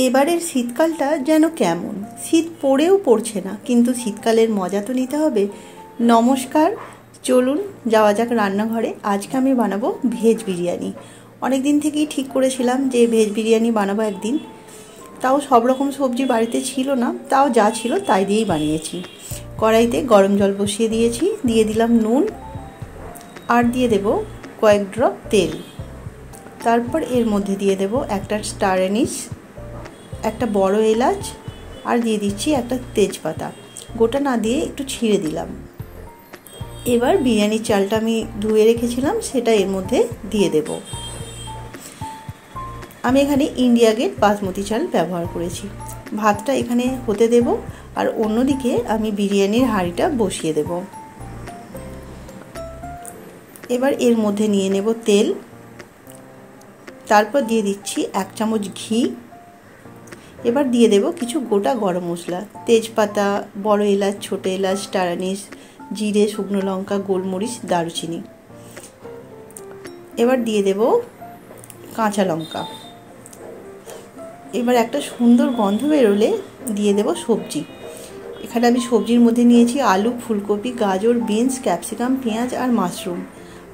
এবারের শীতকালটা যেন কেমন, শীত পড়েও পড়ছে না, কিন্তু শীতকালের মজা তো নিতে হবে। নমস্কার, চলুন যাওয়া যাক রান্নাঘরে। আজকে আমি বানাবো ভেজ বিরিয়ানি। অনেক দিন থেকেই ঠিক করেছিলাম যে ভেজ বিরিয়ানি বানাবো একদিন। তাও সব রকম সবজি বাড়িতে ছিল না, তাও যা ছিল তাই দিয়েই বানিয়েছি। কড়াইতে গরম জল বসিয়ে দিয়েছি, দিয়ে দিলাম নুন আর দিয়ে দেব কয়েক ড্রপ তেল। তারপর এর মধ্যে দিয়ে দেব একটা স্টার অ্যানিস, একটা বড় এলাচ আর দিয়ে দিচ্ছি একটা তেজপাতা। গোটা না দিয়ে একটু ছিঁড়ে দিলাম। এবার বিরিয়ানির চালটা আমি ধুয়ে রেখেছিলাম সেটা এর মধ্যে দিয়ে দেব। আমি এখানে ইন্ডিয়া গেট বাসমতি চাল ব্যবহার করেছি। ভাতটা এখানে হতে দেব আর অন্যদিকে আমি বিরিয়ানির হাঁড়িটা বসিয়ে দেব। এবার এর মধ্যে নিয়ে নেব তেল, তারপর দিয়ে দিচ্ছি 1 চামচ ঘি। এবার দিয়ে দেব কিছু গোটা গরম মশলা, তেজপাতা, বড় এলাচ, ছোট এলাচ, স্টার অ্যানিস, জিরে, শুকনো লঙ্কা, গোলমরিচ, দারুচিনি। এবার দিয়ে দেব কাঁচা লঙ্কা। এবার একটা সুন্দর গন্ধ বেরোলে দিয়ে দেব সবজি। এখানে আমি সবজির মধ্যে নিয়েছি আলু, ফুলকপি, গাজর, বিনস, ক্যাপসিকাম, পেঁয়াজ আর মাশরুম।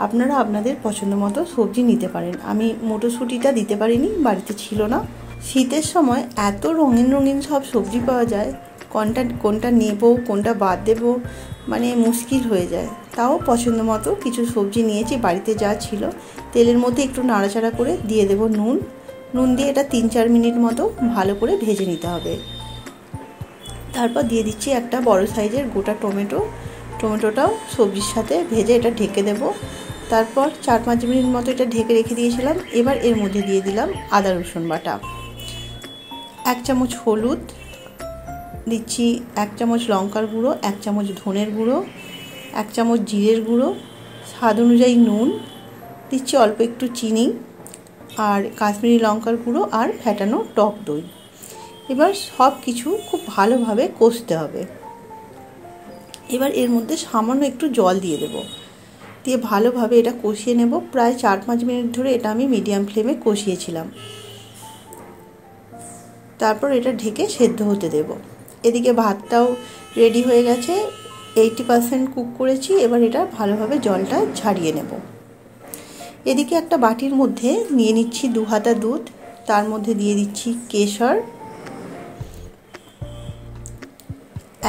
আপনারা আপনাদের পছন্দ মতো সবজি নিতে পারেন। আমি মটরশুঁটিটা দিতে পারিনি, বাড়িতে ছিল না। শীতের সময় এত রঙিন রঙিন সব সবজি পাওয়া যায়, কোনটা নেব কোনটা বাদ দেব মানে মুশকিল হয়ে যায়। তাও পছন্দ মতো কিছু সবজি নিয়েছি, বাড়িতে যা ছিল। তেলের মধ্যে একটু নাড়াচাড়া করে দিয়ে দেব নুন দিয়ে এটা 3-4 মিনিট মতো ভালো করে ভেজে নিতে হবে। তারপর দিয়ে দিচ্ছি একটা বড় সাইজের গোটা টমেটোটাও সবজির সাথে ভেজে এটা ঢেকে দেব। তারপর 4-5 মিনিট মতো এটা ঢেকে রেখে দিয়েছিলাম। এবার এর মধ্যে দিয়ে দিলাম আদা রসুন বাটা, 1 চামচ হলুদ দিচ্ছি, 1 চামচ লঙ্কার গুঁড়ো, 1 চামচ ধনের গুঁড়ো, 1 চামচ জিরের গুঁড়ো, স্বাদ অনুযায়ী নুন দিচ্ছি, অল্প একটু চিনি আর কাশ্মীরি লঙ্কার গুঁড়ো আর ফেটানো টক দই। এবার সব কিছু খুব ভালোভাবে কষতে হবে। এবার এর মধ্যে সামান্য একটু জল দিয়ে দেব, দিয়ে ভালোভাবে এটা কষিয়ে নেব। প্রায় 4-5 মিনিট ধরে এটা আমি মিডিয়াম ফ্লেমে কষিয়েছিলাম। তারপর এটা ঢেকে সেদ্ধ হতে দেব। এদিকে ভাতটাও রেডি হয়ে গেছে, 80% কুক করেছি। এবার এটা ভালোভাবে জলটা ঝারিয়ে নেব। এদিকে একটা বাটির মধ্যে নিয়ে নিচ্ছি 2 হাতা দুধ, তার মধ্যে দিয়ে দিচ্ছি কেশর,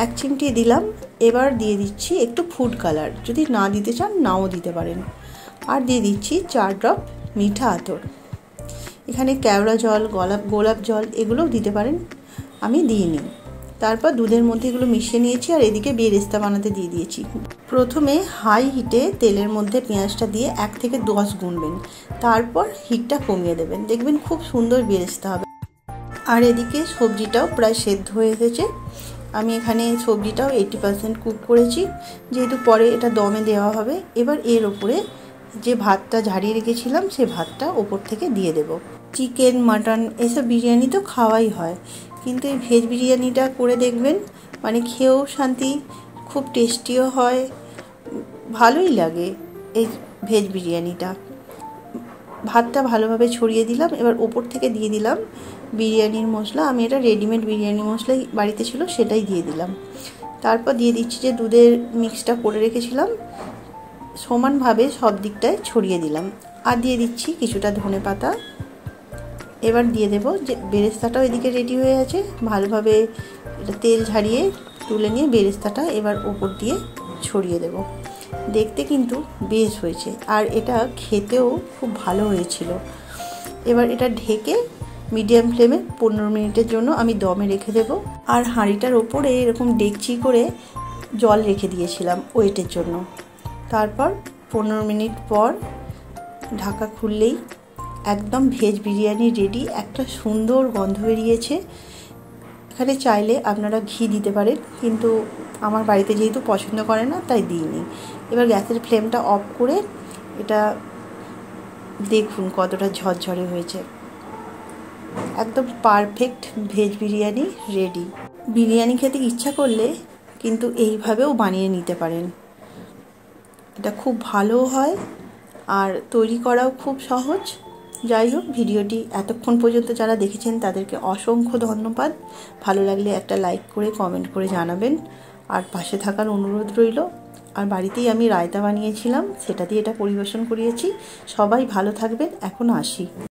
1 চিমটি দিলাম। এবার দিয়ে দিচ্ছি একটু ফুড কালার, যদি না দিতে চান নাও দিতে পারেন। আর দিয়ে দিচ্ছি 4 ড্রপ মিঠা আতর। এখানে কেওড়া জল, গোলাপ জল এগুলোও দিতে পারেন, আমি দিইনি। তারপর দুধের মধ্যে এগুলো মিশিয়ে নিয়েছি আর এদিকে বেরেস্তা বানাতে দিয়ে দিয়েছি। প্রথমে হাই হিটে তেলের মধ্যে পেঁয়াজটা দিয়ে 1 থেকে 10 গুনবেন, তারপর হিটটা কমিয়ে দেবেন, দেখবেন খুব সুন্দর বেরেস্তা হবে। আর এদিকে সবজিটাও প্রায় সেদ্ধ হয়ে এসেছে। আমি এখানে সবজিটাও 80% কুক করেছি, যেহেতু পরে এটা দমে দেওয়া হবে। এবার এর ওপরে যে ভাতটা ঝারিয়ে রেখেছিলাম সে ভাতটা ওপর থেকে দিয়ে দেব। চিকেন, মাটন এসব বিরিয়ানি তো খাওয়াই হয়, কিন্তু এই ভেজ বিরিয়ানিটা করে দেখবেন, মানে খেয়েও শান্তি, খুব টেস্টিও হয়, ভালোই লাগে এই ভেজ বিরিয়ানিটা। ভাতটা ভালোভাবে ছড়িয়ে দিলাম। এবার ওপর থেকে দিয়ে দিলাম বিরিয়ানির মশলা। আমি এটা রেডিমেড বিরিয়ানি মশলাই বাড়িতে ছিল, সেটাই দিয়ে দিলাম। তারপর দিয়ে দিচ্ছি যে দুধের মিক্সটা করে রেখেছিলাম, সমানভাবে সব দিকটায় ছড়িয়ে দিলাম। আর দিয়ে দিচ্ছি কিছুটা ধনেপাতা। এবার দিয়ে দেব যে বেরেস্তাটাও এদিকে রেডি হয়ে আছে। ভালোভাবে এটা তেল ঝারিয়ে তুলে নিয়ে বেরেস্তাটা এবার ওপর দিয়ে ছড়িয়ে দেব। দেখতে কিন্তু বেশ হয়েছে আর এটা খেতেও খুব ভালো হয়েছিল। এবার এটা ঢেকে মিডিয়াম ফ্লেমে 15 মিনিটের জন্য আমি দমে রেখে দেব। আর হাঁড়িটার ওপরে এরকম ডেকচি করে জল রেখে দিয়েছিলাম ওয়েটের জন্য। তারপর 15 মিনিট পর ঢাকা খুললেই একদম ভেজ বিরিয়ানি রেডি। একটা সুন্দর গন্ধ বেরিয়েছে। এখানে চাইলে আপনারা ঘি দিতে পারেন, কিন্তু আমার বাড়িতে যেহেতু পছন্দ করে না তাই দিইনি। এবার গ্যাসের ফ্লেমটা অফ করে এটা দেখুন কতটা ঝরঝরে হয়েছে। একদম perfect veg biryani ready. Biryani খেতে ইচ্ছা করলে কিন্তু এইভাবেও বানিয়ে নিতে পারেন। এটা খুব ভালো হয় আর তৈরি করাও খুব সহজ। যাই হোক, ভিডিওটি এতক্ষণ পর্যন্ত যারা দেখেছেন তাদেরকে অসংখ্য ধন্যবাদ। ভালো লাগলে একটা লাইক করে কমেন্ট করে জানাবেন, আর পাশে থাকার অনুরোধ রইল। আর বাড়িতেই আমি রায়তা বানিয়েছিলাম, সেটা দিয়ে এটা পরিবেশন করিয়েছি। সবাই ভালো থাকবেন, এখন আসি।